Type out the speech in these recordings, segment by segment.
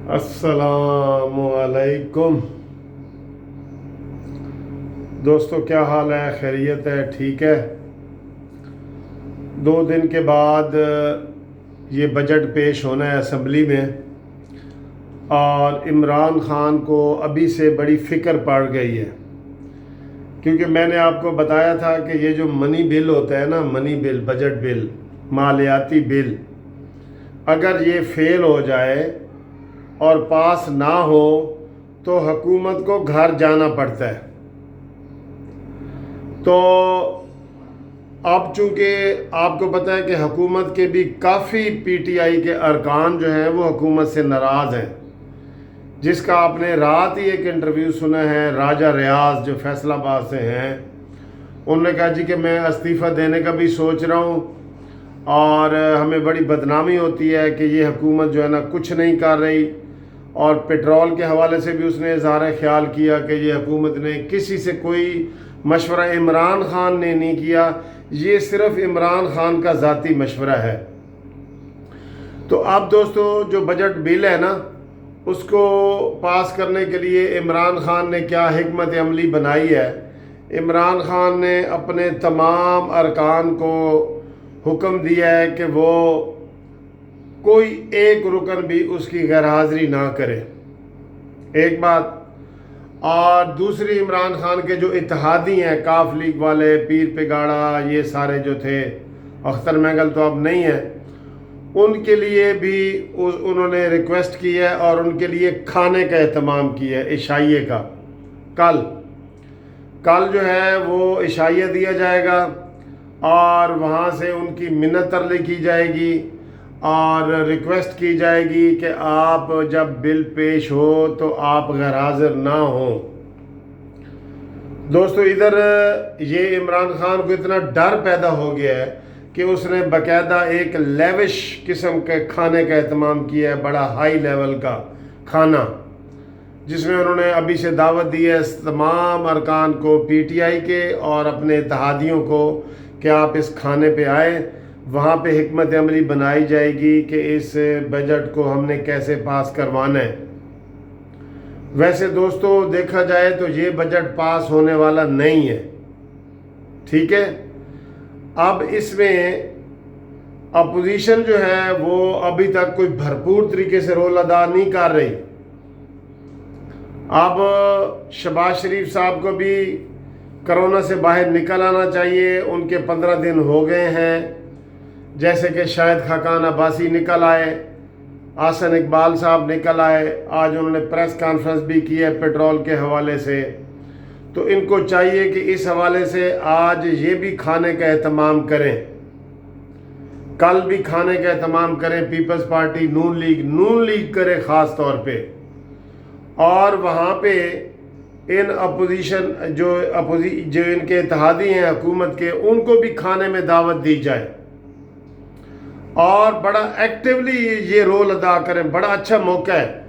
السلام علیکم دوستو، کیا حال ہے؟ خیریت ہے؟ ٹھیک ہے؟ 2 دن کے بعد یہ بجٹ پیش ہونا ہے اسمبلی میں، اور عمران خان کو ابھی سے بڑی فکر پڑ گئی ہے، کیونکہ میں نے آپ کو بتایا تھا کہ یہ جو منی بل ہوتا ہے نا، منی بل، بجٹ بل، مالیاتی بل، اگر یہ فیل ہو جائے اور پاس نہ ہو تو حکومت کو گھر جانا پڑتا ہے۔ تو اب چونکہ آپ کو پتہ ہے کہ حکومت کے بھی کافی پی ٹی آئی کے ارکان جو ہیں وہ حکومت سے ناراض ہیں، جس کا آپ نے رات ہی ایک انٹرویو سنا ہے راجہ ریاض جو فیصل آباد سے ہیں۔ انہوں نے کہا جی کہ میں استعفیٰ دینے کا بھی سوچ رہا ہوں، اور ہمیں بڑی بدنامی ہوتی ہے کہ یہ حکومت جو ہے نا کچھ نہیں کر رہی، اور پیٹرول کے حوالے سے بھی اس نے اظہار خیال کیا کہ یہ حکومت نے کسی سے کوئی مشورہ عمران خان نے نہیں کیا، یہ صرف عمران خان کا ذاتی مشورہ ہے۔ تو اب دوستو، جو بجٹ بل ہے نا، اس کو پاس کرنے کے لیے عمران خان نے کیا حکمت عملی بنائی ہے۔ عمران خان نے اپنے تمام ارکان کو حکم دیا ہے کہ وہ کوئی ایک رکن بھی اس کی غیر حاضری نہ کرے، ایک بات۔ اور دوسری، عمران خان کے جو اتحادی ہیں، کاف لیگ والے، پیر پگاڑا، یہ سارے جو تھے، اختر مینگل تو اب نہیں ہے، ان کے لیے بھی انہوں نے ریکویسٹ کی ہے، اور ان کے لیے کھانے کا اہتمام کیا ہے، عشائیے کا۔ کل جو ہے وہ عشائیہ دیا جائے گا، اور وہاں سے ان کی منت ترلی کی جائے گی، اور ریکویسٹ کی جائے گی کہ آپ جب بل پیش ہو تو آپ غیر حاضر نہ ہوں۔ دوستو، ادھر یہ عمران خان کو اتنا ڈر پیدا ہو گیا ہے کہ اس نے باقاعدہ ایک لیوش قسم کے کھانے کا اہتمام کیا ہے، بڑا ہائی لیول کا کھانا، جس میں انہوں نے ابھی سے دعوت دی ہے تمام ارکان کو، پی ٹی آئی کے اور اپنے اتحادیوں کو، کہ آپ اس کھانے پہ آئیں۔ وہاں پہ حکمت عملی بنائی جائے گی کہ اس بجٹ کو ہم نے کیسے پاس کروانا ہے۔ ویسے دوستو دیکھا جائے تو یہ بجٹ پاس ہونے والا نہیں ہے، ٹھیک ہے۔ اب اس میں اپوزیشن جو ہے وہ ابھی تک کوئی بھرپور طریقے سے رول ادا نہیں کر رہی۔ اب شہباز شریف صاحب کو بھی کرونا سے باہر نکل آنا چاہیے، ان کے 15 دن ہو گئے ہیں، جیسے کہ شاہد خاقان عباسی نکل آئے، احسن اقبال صاحب نکل آئے، آج انہوں نے پریس کانفرنس بھی کی ہے پیٹرول کے حوالے سے۔ تو ان کو چاہیے کہ اس حوالے سے آج یہ بھی کھانے کا اہتمام کریں، کل بھی کھانے کا اہتمام کریں، پیپلز پارٹی، نون لیگ کرے خاص طور پہ، اور وہاں پہ ان اپوزیشن جو ان کے اتحادی ہیں حکومت کے، ان کو بھی کھانے میں دعوت دی جائے، اور بڑا ایکٹیولی یہ رول ادا کریں۔ بڑا اچھا موقع ہے۔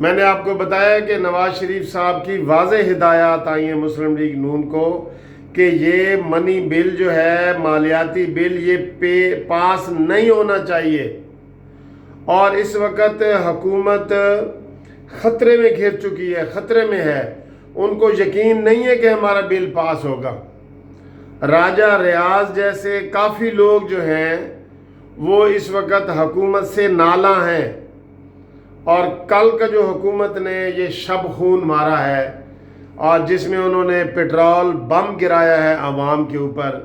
میں نے آپ کو بتایا کہ نواز شریف صاحب کی واضح ہدایات آئی ہیں مسلم لیگ نون کو کہ یہ منی بل جو ہے، مالیاتی بل، یہ پاس نہیں ہونا چاہیے، اور اس وقت حکومت خطرے میں گھر چکی ہے، خطرے میں ہے، ان کو یقین نہیں ہے کہ ہمارا بل پاس ہوگا۔ راجہ ریاض جیسے کافی لوگ جو ہیں وہ اس وقت حکومت سے نالاں ہیں، اور کل کا جو حکومت نے یہ شب خون مارا ہے، اور جس میں انہوں نے پیٹرول بم گرایا ہے عوام کے اوپر،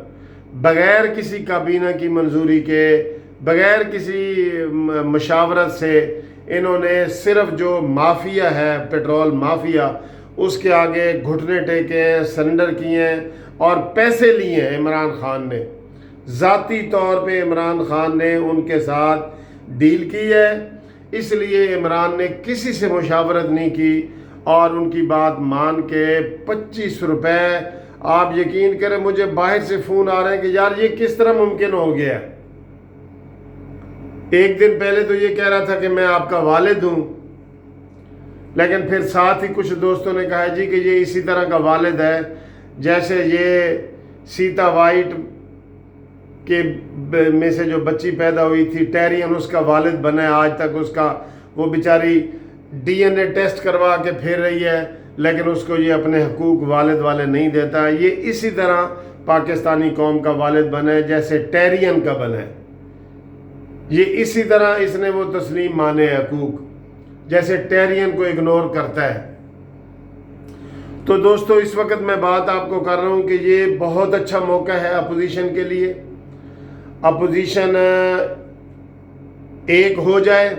بغیر کسی کابینہ کی منظوری کے، بغیر کسی مشاورت سے، انہوں نے صرف جو مافیا ہے، پیٹرول مافیا، اس کے آگے گھٹنے ٹیکے ہیں، سرنڈر کیے ہیں، اور پیسے لیے ہیں۔ عمران خان نے ذاتی طور پہ، عمران خان نے ان کے ساتھ ڈیل کی ہے، اس لیے عمران نے کسی سے مشاورت نہیں کی، اور ان کی بات مان کے 25 روپے، آپ یقین کریں مجھے باہر سے فون آ رہے ہیں کہ یار یہ کس طرح ممکن ہو گیا۔ ایک دن پہلے تو یہ کہہ رہا تھا کہ میں آپ کا والد ہوں، لیکن پھر ساتھ ہی کچھ دوستوں نے کہا جی کہ یہ اسی طرح کا والد ہے جیسے یہ سیتا وائٹ کے میں سے جو بچی پیدا ہوئی تھی، ٹیرین اس کا والد بنا ہے، آج تک اس کا وہ بیچاری DNA ٹیسٹ کروا کے پھر رہی ہے، لیکن اس کو یہ اپنے حقوق والد والے نہیں دیتا. یہ اسی طرح پاکستانی قوم کا والد بنا ہے جیسے ٹیرین کا بنا ہے. یہ اسی طرح اس نے وہ تسلیم مانے حقوق جیسے ٹیرین کو اگنور کرتا ہے. تو دوستو اس وقت میں بات آپ کو کر رہا ہوں کہ یہ بہت اچھا موقع ہے اپوزیشن کے لیے. اپوزیشن ایک ہو جائے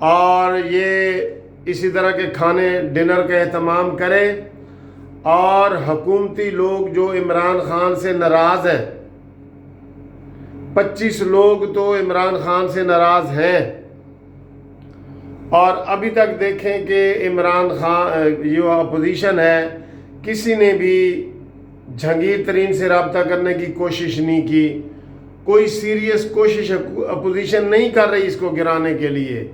اور یہ اسی طرح کے کھانے ڈنر کا اہتمام کرے، اور حکومتی لوگ جو عمران خان سے ناراض ہیں، 25 لوگ تو عمران خان سے ناراض ہیں، اور ابھی تک دیکھیں کہ عمران خان جو اپوزیشن ہے کسی نے بھی جہانگیر ترین سے رابطہ کرنے کی کوشش نہیں کی. کوئی سیریس کوشش اپوزیشن نہیں کر رہی اس کو گرانے کے لیے،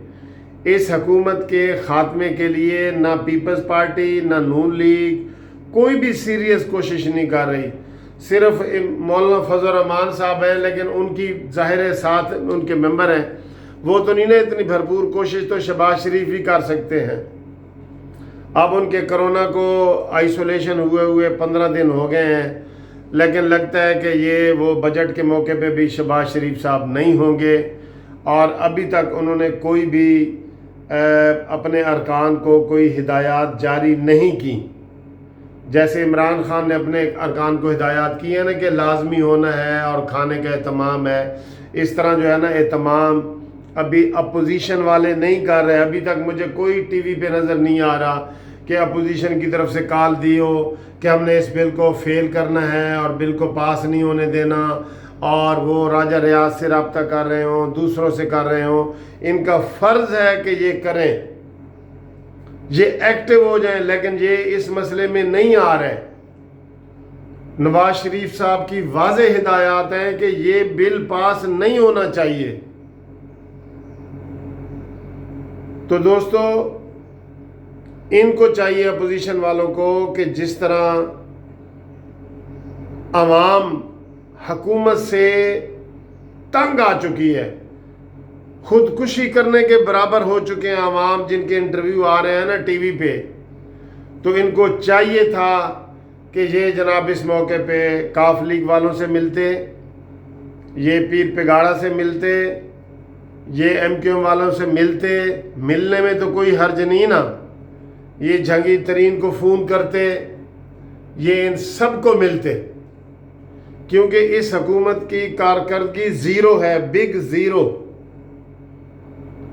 اس حکومت کے خاتمے کے لیے. نہ پیپلز پارٹی نہ نون لیگ کوئی بھی سیریس کوشش نہیں کر رہی. صرف مولانا فضل الرحمان صاحب ہیں، لیکن ان کی ظاہر ساتھ ان کے ممبر ہیں، وہ تو نہیں نا اتنی بھرپور کوشش تو شہباز شریف ہی کر سکتے ہیں. اب ان کے کرونا کو آئسولیشن ہوئے 15 دن ہو گئے ہیں، لیکن لگتا ہے کہ یہ وہ بجٹ کے موقع پہ بھی شہباز شریف صاحب نہیں ہوں گے، اور ابھی تک انہوں نے کوئی بھی اپنے ارکان کو کوئی ہدایات جاری نہیں کی. جیسے عمران خان نے اپنے ارکان کو ہدایات کی ہے نا کہ لازمی ہونا ہے اور کھانے کا اہتمام ہے، اس طرح جو ہے نا اہتمام ابھی اپوزیشن والے نہیں کر رہے. ابھی تک مجھے کوئی ٹی وی پہ نظر نہیں آ رہا کہ اپوزیشن کی طرف سے کال دی ہو کہ ہم نے اس بل کو فیل کرنا ہے اور بل کو پاس نہیں ہونے دینا، اور وہ راجہ ریاض سے رابطہ کر رہے ہوں، دوسروں سے کر رہے ہوں. ان کا فرض ہے کہ یہ کریں، یہ ایکٹیو ہو جائیں، لیکن یہ اس مسئلے میں نہیں آ رہے. نواز شریف صاحب کی واضح ہدایات ہیں کہ یہ بل پاس نہیں ہونا چاہیے. تو دوستو ان کو چاہیے اپوزیشن والوں کو کہ جس طرح عوام حکومت سے تنگ آ چکی ہے، خودکشی کرنے کے برابر ہو چکے ہیں عوام، جن کے انٹرویو آ رہے ہیں نا ٹی وی پہ، تو ان کو چاہیے تھا کہ یہ جناب اس موقع پہ کاف لیگ والوں سے ملتے، یہ پیر پگاڑا سے ملتے، یہ ایم کیو ایم والوں سے ملتے. ملنے میں تو کوئی حرج نہیں نا. یہ جہانگیر ترین کو فون کرتے، یہ ان سب کو ملتے، کیونکہ اس حکومت کی کارکردگی زیرو ہے، بگ زیرو.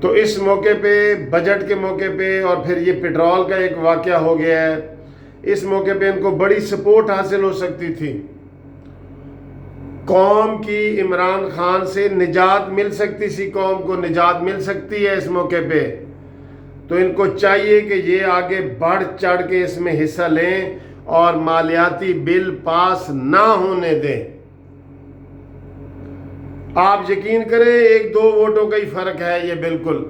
تو اس موقع پہ بجٹ کے موقع پہ اور پھر یہ پیٹرول کا ایک واقعہ ہو گیا ہے، اس موقع پہ ان کو بڑی سپورٹ حاصل ہو سکتی تھی. قوم کی عمران خان سے نجات مل سکتی سی، قوم کو نجات مل سکتی ہے اس موقع پہ. تو ان کو چاہیے کہ یہ آگے بڑھ چڑھ کے اس میں حصہ لیں اور مالیاتی بل پاس نہ ہونے دیں. آپ یقین کریں 1-2 ووٹوں کا ہی فرق ہے یہ بالکل.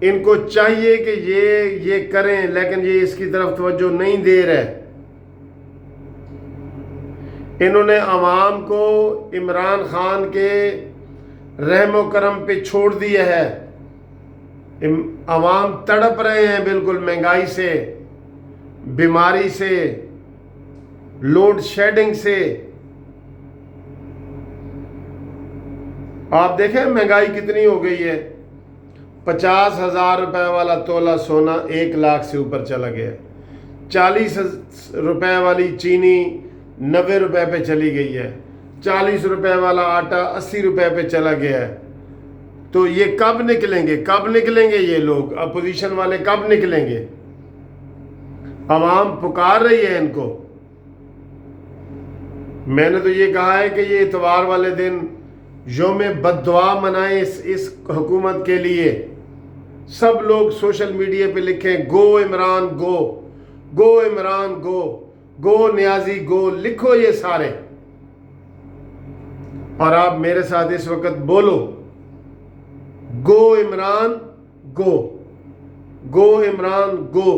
ان کو چاہیے کہ یہ کریں، لیکن یہ اس کی طرف توجہ نہیں دے رہے. انہوں نے عوام کو عمران خان کے رحم و کرم پہ چھوڑ دیا ہے. عوام تڑپ رہے ہیں بالکل، مہنگائی سے، بیماری سے، لوڈ شیڈنگ سے. آپ دیکھیں مہنگائی کتنی ہو گئی ہے. 50,000 روپے والا تولہ سونا 1 لاکھ سے اوپر چلا گیا. 40 روپے والی چینی 90 روپے پہ چلی گئی ہے. 40 روپے والا آٹا 80 روپے پہ چلا گیا ہے. تو یہ کب نکلیں گے یہ لوگ اپوزیشن والے کب نکلیں گے؟ عوام پکار رہی ہے ان کو. میں نے تو یہ کہا ہے کہ یہ اتوار والے دن یوم بد دعا منائیں اس حکومت کے لیے. سب لوگ سوشل میڈیا پہ لکھیں گو عمران گو، گو عمران گو، گو نیازی گو، لکھو یہ سارے. اور آپ میرے ساتھ اس وقت بولو گو عمران گو، گو عمران گو،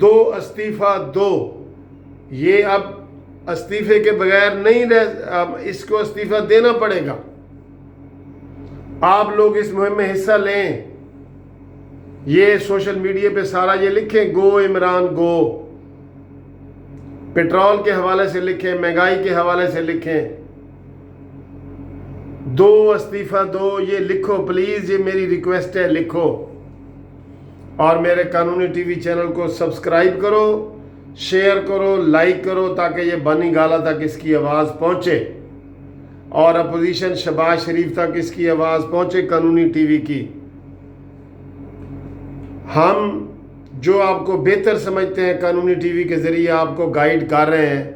دو استعفیٰ دو. یہ اب استعفے کے بغیر نہیں اب اس کو استعفیٰ دینا پڑے گا. آپ لوگ اس مہم میں حصہ لیں. یہ سوشل میڈیا پہ سارا یہ لکھیں گو عمران گو، پیٹرول کے حوالے سے لکھیں، مہنگائی کے حوالے سے لکھیں، دو استعفیٰ دو، یہ لکھو پلیز، یہ میری ریکویسٹ ہے، لکھو۔ اور میرے قانونی ٹی وی چینل کو سبسکرائب کرو، شیئر کرو، لائک کرو، تاکہ یہ بانی گالہ تک اس کی آواز پہنچے اور اپوزیشن شہباز شریف تک اس کی آواز پہنچے قانونی ٹی وی کی۔ ہم جو آپ کو بہتر سمجھتے ہیں قانونی ٹی وی کے ذریعے آپ کو گائیڈ کر رہے ہیں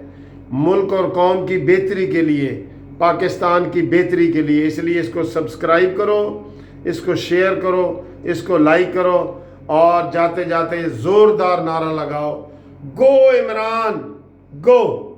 ملک اور قوم کی بہتری کے لیے، پاکستان کی بہتری کے لیے، اس لیے اس کو سبسکرائب کرو، اس کو شیئر کرو، اس کو لائک کرو، اور جاتے جاتے زوردار نعرہ لگاؤ، گو عمران گو۔